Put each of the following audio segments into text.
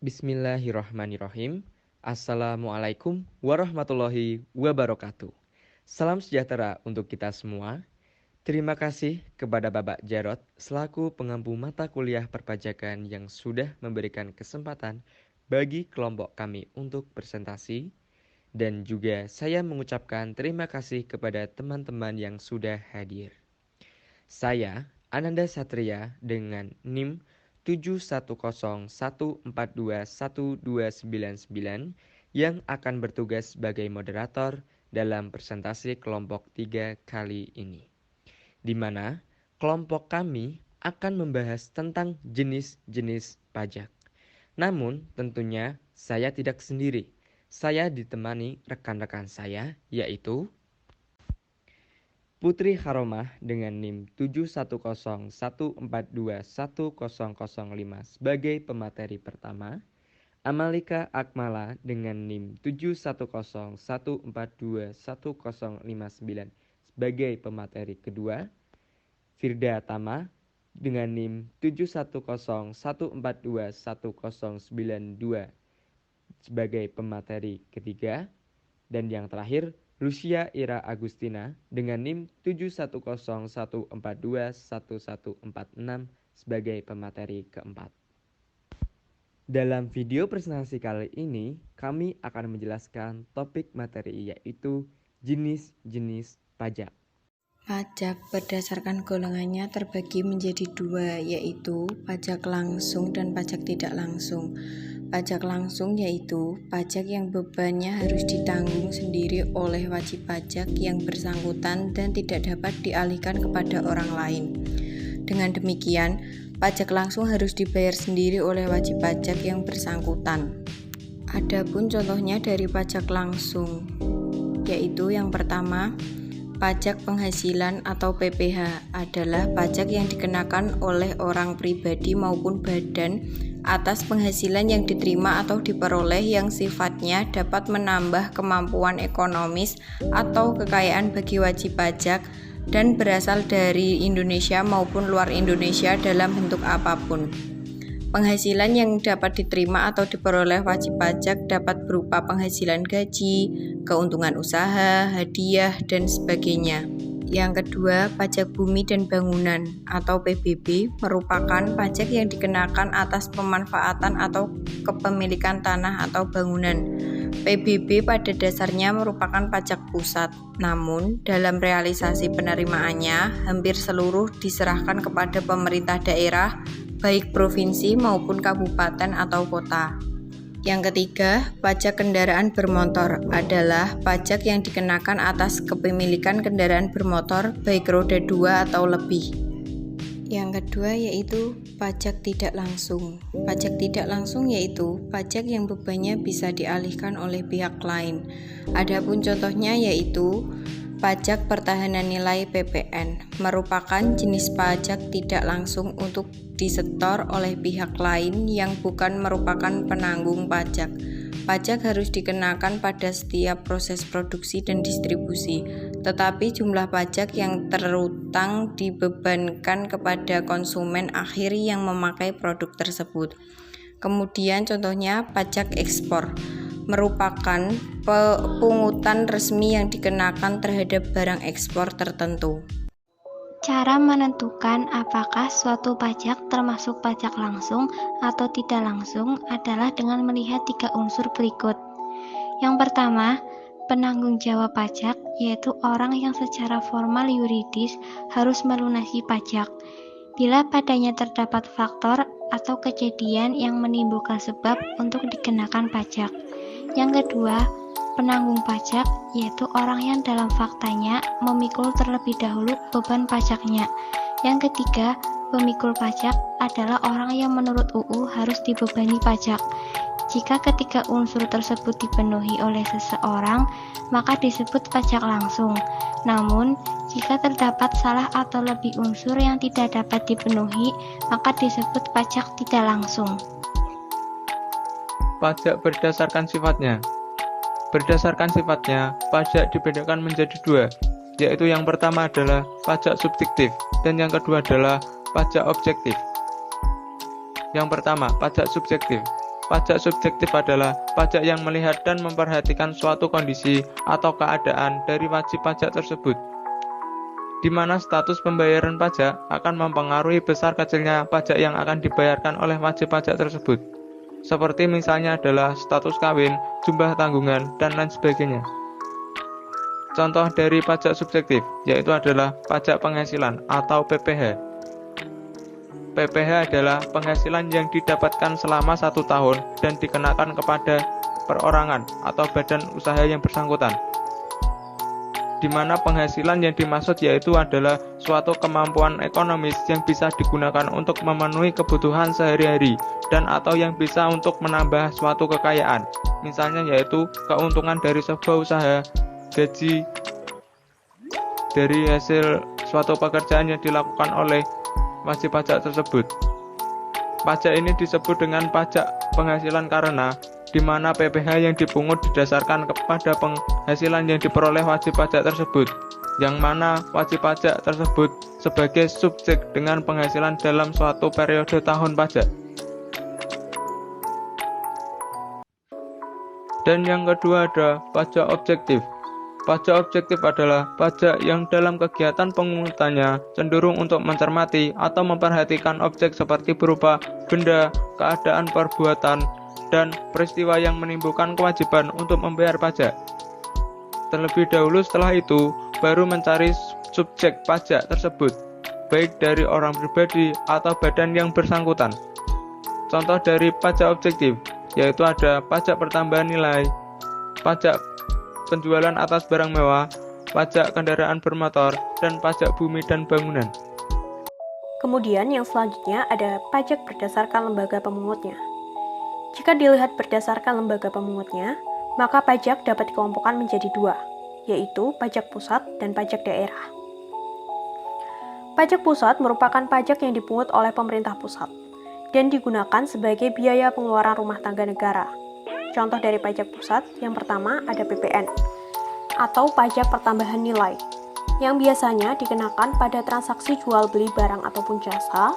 Bismillahirrahmanirrahim. Assalamualaikum warahmatullahi wabarakatuh. Salam sejahtera untuk kita semua. Terima kasih kepada Bapak Jarod selaku pengampu mata kuliah perpajakan yang sudah memberikan kesempatan bagi kelompok kami untuk presentasi. Dan juga saya mengucapkan terima kasih kepada teman-teman yang sudah hadir. Saya, Ananda Satria dengan NIM 71014212999 yang akan bertugas sebagai moderator dalam presentasi kelompok 3 kali ini, di mana kelompok kami akan membahas tentang jenis-jenis pajak. Namun tentunya saya tidak sendiri, saya ditemani rekan-rekan saya yaitu Putri Haromah dengan NIM 71014210005 sebagai pemateri pertama, Amalika Akmala dengan NIM 71014210059 sebagai pemateri kedua, Firda Tama dengan NIM 71014210092 sebagai pemateri ketiga, dan yang terakhir Lucia Ira Agustina dengan NIM 71014211146 sebagai pemateri keempat. Dalam video presentasi kali ini, kami akan menjelaskan topik materi yaitu jenis-jenis pajak. Pajak berdasarkan golongannya terbagi menjadi dua, yaitu pajak langsung dan pajak tidak langsung. Pajak langsung yaitu pajak yang bebannya harus ditanggung sendiri oleh wajib pajak yang bersangkutan dan tidak dapat dialihkan kepada orang lain. Dengan demikian, pajak langsung harus dibayar sendiri oleh wajib pajak yang bersangkutan. Adapun contohnya dari pajak langsung, yaitu yang pertama, pajak penghasilan atau PPh adalah pajak yang dikenakan oleh orang pribadi maupun badan atas penghasilan yang diterima atau diperoleh yang sifatnya dapat menambah kemampuan ekonomis atau kekayaan bagi wajib pajak dan berasal dari Indonesia maupun luar Indonesia dalam bentuk apapun. Penghasilan yang dapat diterima atau diperoleh wajib pajak dapat berupa penghasilan gaji, keuntungan usaha, hadiah, dan sebagainya. Yang kedua, pajak bumi dan bangunan atau PBB merupakan pajak yang dikenakan atas pemanfaatan atau kepemilikan tanah atau bangunan. PBB pada dasarnya merupakan pajak pusat, namun dalam realisasi penerimaannya hampir seluruh diserahkan kepada pemerintah daerah, baik provinsi maupun kabupaten atau kota. Yang ketiga, pajak kendaraan bermotor adalah pajak yang dikenakan atas kepemilikan kendaraan bermotor baik roda 2 atau lebih. Yang kedua yaitu pajak tidak langsung. Pajak tidak langsung yaitu pajak yang bebannya bisa dialihkan oleh pihak lain. Adapun contohnya yaitu pajak pertahanan nilai PPN merupakan jenis pajak tidak langsung untuk disetor oleh pihak lain yang bukan merupakan penanggung pajak. Pajak harus dikenakan pada setiap proses produksi dan distribusi, tetapi jumlah pajak yang terutang dibebankan kepada konsumen akhir yang memakai produk tersebut. Kemudian contohnya pajak ekspor merupakan pungutan resmi yang dikenakan terhadap barang ekspor tertentu. Cara menentukan apakah suatu pajak termasuk pajak langsung atau tidak langsung adalah dengan melihat 3 unsur berikut. Yang pertama, penanggung jawab pajak, yaitu orang yang secara formal yuridis harus melunasi pajak bila padanya terdapat faktor atau kejadian yang menimbulkan sebab untuk dikenakan pajak. Yang kedua, penanggung pajak, yaitu orang yang dalam faktanya memikul terlebih dahulu beban pajaknya. Yang ketiga, pemikul pajak adalah orang yang menurut UU harus dibebani pajak. Jika ketiga unsur tersebut dipenuhi oleh seseorang, maka disebut pajak langsung. Namun, jika terdapat salah atau lebih unsur yang tidak dapat dipenuhi, maka disebut pajak tidak langsung. Pajak berdasarkan sifatnya. Berdasarkan sifatnya, pajak dibedakan menjadi 2, yaitu yang pertama adalah pajak subjektif dan yang kedua adalah pajak objektif. Yang pertama, pajak subjektif. Pajak subjektif adalah pajak yang melihat dan memperhatikan suatu kondisi atau keadaan dari wajib pajak tersebut, di mana status pembayaran pajak akan mempengaruhi besar kecilnya pajak yang akan dibayarkan oleh wajib pajak tersebut, seperti misalnya adalah status kawin, jumlah tanggungan, dan lain sebagainya. Contoh dari pajak subjektif yaitu adalah pajak penghasilan atau PPh. PPh adalah penghasilan yang didapatkan selama 1 tahun dan dikenakan kepada perorangan atau badan usaha yang bersangkutan, di mana penghasilan yang dimaksud yaitu adalah suatu kemampuan ekonomis yang bisa digunakan untuk memenuhi kebutuhan sehari-hari dan atau yang bisa untuk menambah suatu kekayaan, misalnya yaitu keuntungan dari sebuah usaha, gaji dari hasil suatu pekerjaan yang dilakukan oleh wajib pajak tersebut. Pajak ini disebut dengan pajak penghasilan karena di mana PPh yang dipungut didasarkan kepada penghasilan yang diperoleh wajib pajak tersebut, yang mana wajib pajak tersebut sebagai subjek dengan penghasilan dalam suatu periode tahun pajak. Dan yang kedua ada pajak objektif. Pajak objektif adalah pajak yang dalam kegiatan pemungutannya cenderung untuk mencermati atau memperhatikan objek seperti berupa benda, keadaan perbuatan, dan peristiwa yang menimbulkan kewajiban untuk membayar pajak. Terlebih dahulu setelah itu, baru mencari subjek pajak tersebut, baik dari orang pribadi atau badan yang bersangkutan. Contoh dari pajak objektif, yaitu ada pajak pertambahan nilai, pajak penjualan atas barang mewah, pajak kendaraan bermotor, dan pajak bumi dan bangunan. Kemudian yang selanjutnya ada pajak berdasarkan lembaga pemungutnya. Jika dilihat berdasarkan lembaga pemungutnya, maka pajak dapat dikelompokkan menjadi 2, yaitu pajak pusat dan pajak daerah. Pajak pusat merupakan pajak yang dipungut oleh pemerintah pusat dan digunakan sebagai biaya pengeluaran rumah tangga negara. Contoh dari pajak pusat, yang pertama ada PPN, atau pajak pertambahan nilai, yang biasanya dikenakan pada transaksi jual beli barang ataupun jasa,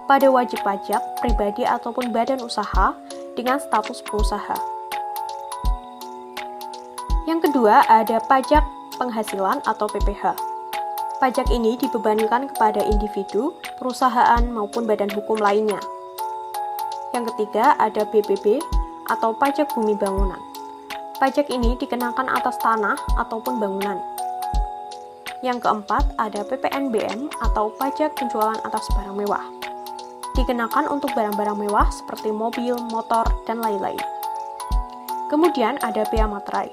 pada wajib pajak, pribadi ataupun badan usaha, dengan status pengusaha. Yang kedua ada pajak penghasilan atau PPh. Pajak ini dibebankan kepada individu, perusahaan, maupun badan hukum lainnya. Yang ketiga ada BPB, atau pajak bumi bangunan. Pajak ini dikenakan atas tanah ataupun bangunan. Yang keempat ada PPNBM atau pajak penjualan atas barang mewah. Dikenakan untuk barang-barang mewah seperti mobil, motor, dan lain-lain. Kemudian ada bea materai.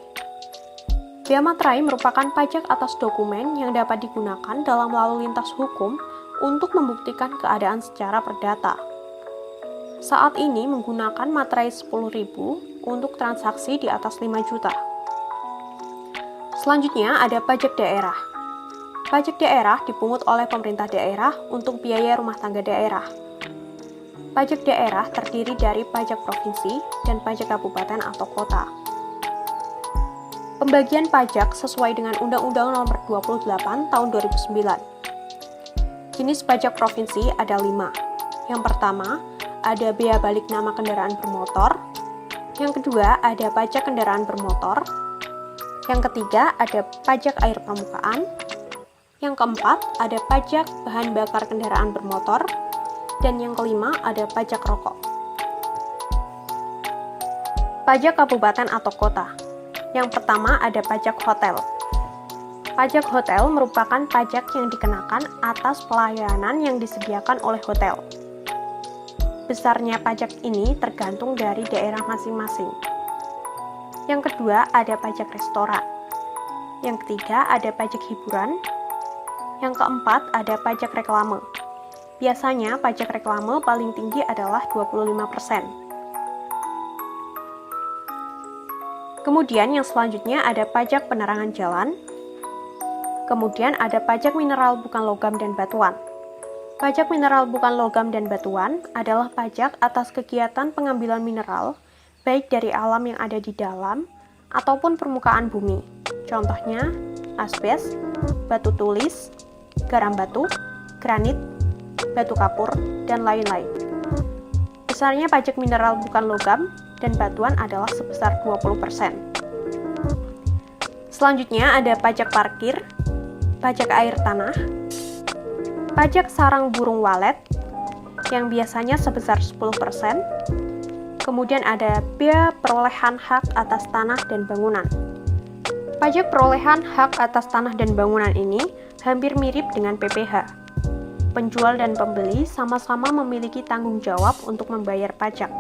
Bea materai merupakan pajak atas dokumen yang dapat digunakan dalam lalu lintas hukum untuk membuktikan keadaan secara perdata. Saat ini menggunakan materai 10.000 untuk transaksi di atas 5 juta. Selanjutnya ada pajak daerah. Pajak daerah dipungut oleh pemerintah daerah untuk biaya rumah tangga daerah. Pajak daerah terdiri dari pajak provinsi dan pajak kabupaten atau kota. Pembagian pajak sesuai dengan Undang-Undang Nomor 28 Tahun 2009. Jenis pajak provinsi ada 5. Yang pertama, ada bea balik nama kendaraan bermotor. Yang kedua, ada pajak kendaraan bermotor. Yang ketiga, ada pajak air permukaan. Yang keempat, ada pajak bahan bakar kendaraan bermotor. Dan yang kelima, ada pajak rokok. Pajak kabupaten atau kota. Yang pertama, ada pajak hotel. Pajak hotel merupakan pajak yang dikenakan atas pelayanan yang disediakan oleh hotel. Besarnya pajak ini tergantung dari daerah masing-masing. Yang kedua, ada pajak restoran. Yang ketiga, ada pajak hiburan. Yang keempat, ada pajak reklame. Biasanya, pajak reklame paling tinggi adalah 25%. Kemudian yang selanjutnya ada pajak penerangan jalan. Kemudian ada pajak mineral bukan logam dan batuan. Pajak mineral bukan logam dan batuan adalah pajak atas kegiatan pengambilan mineral, baik dari alam yang ada di dalam ataupun permukaan bumi. Contohnya, asbes, batu tulis, garam batu, granit, batu kapur, dan lain-lain. Besarnya pajak mineral bukan logam dan batuan adalah sebesar 20%. Selanjutnya ada pajak parkir, pajak air tanah, pajak sarang burung walet yang biasanya sebesar 10%, kemudian ada bea perolehan hak atas tanah dan bangunan. Pajak perolehan hak atas tanah dan bangunan ini hampir mirip dengan PPh. Penjual dan pembeli sama-sama memiliki tanggung jawab untuk membayar pajak.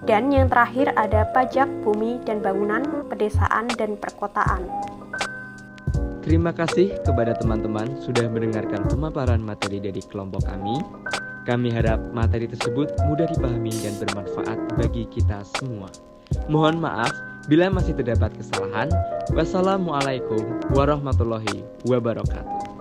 Dan yang terakhir ada pajak bumi dan bangunan, pedesaan, dan perkotaan. Terima kasih kepada teman-teman sudah mendengarkan pemaparan materi dari kelompok kami. Kami harap materi tersebut mudah dipahami dan bermanfaat bagi kita semua. Mohon maaf bila masih terdapat kesalahan. Wassalamualaikum warahmatullahi wabarakatuh.